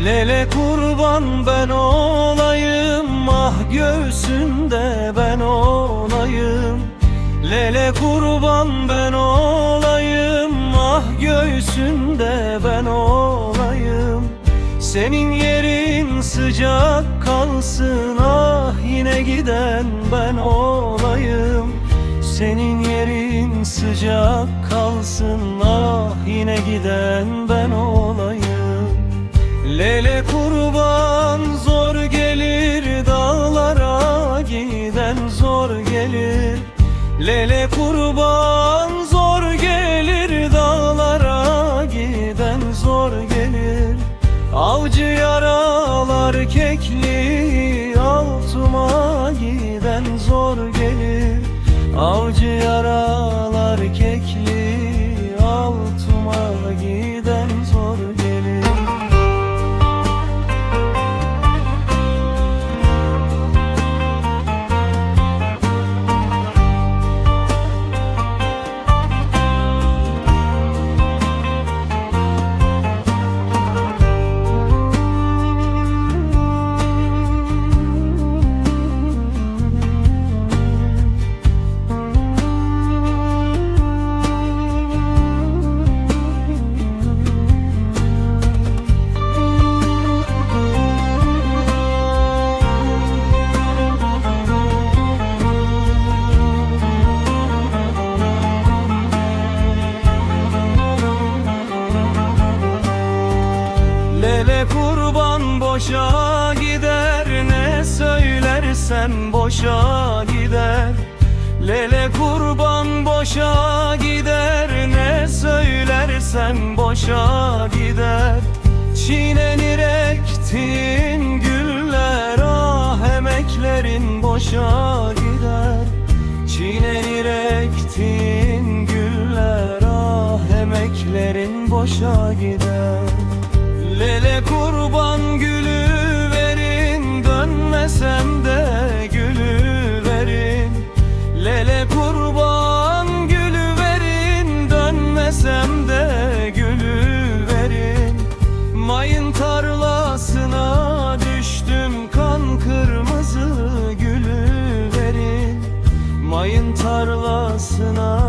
Lele kurban ben olayım, ah göğsünde ben olayım. Lele kurban ben olayım, ah göğsünde ben olayım. Senin yerin sıcak kalsın, ah yine giden ben olayım. Senin yerin sıcak kalsın, ah yine giden ben olayım. Lele kurban zor gelir, dağlara giden zor gelir. Lele kurban zor gelir, dağlara giden zor gelir. Avcı yaralar kekli, altıma giden zor gelir. Avcı yaralar kekli, altıma giden zor gelir. Lele kurban boşa gider, ne söylersem boşa gider. Lele kurban boşa gider, ne söylersem boşa gider. Çiğnenir ektiğin güller, ah emeklerin boşa gider. Çiğnenir ektiğin güller, ah emeklerin boşa gider. Lele kurban gülü verin, dönmesem de gülü verin. Lele kurban gülü verin, dönmesem de gülü verin. Mayın tarlasına düştüm, kan kırmızı gülü verin. Mayın tarlasına